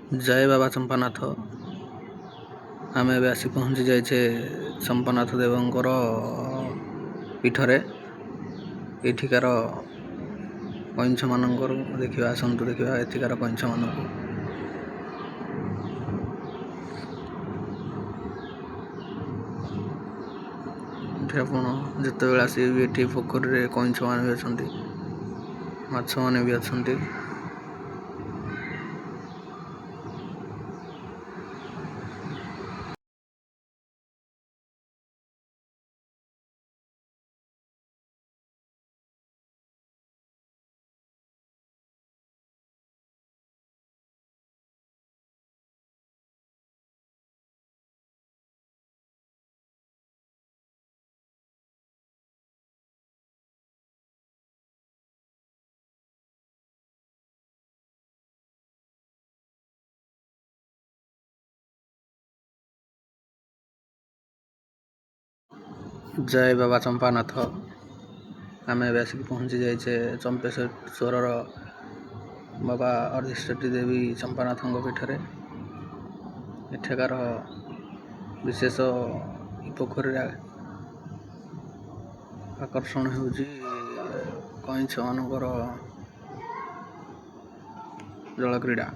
जय बाबा चंपानाथ। आम ए आसी पहुँची जाइए चंपानाथ देवंकर पीठरे। एठिकार कइंछ मानक देखा आसतु देखा एठिकार कइंछ मानक जिते बेले आसबे पोखरी कइंछ मान भी अच्छा माछ मान भी अच्छा। जय बाबा चंपानाथ। आम ए आसिक पहुँची जाइए चंपेश्वर बाबा अधिष्ठती देवी चंपानाथ पीठरे। एठाकार विशेष पोखरी आकर्षण होउछि कइंछ मानकर जल क्रीड़ा।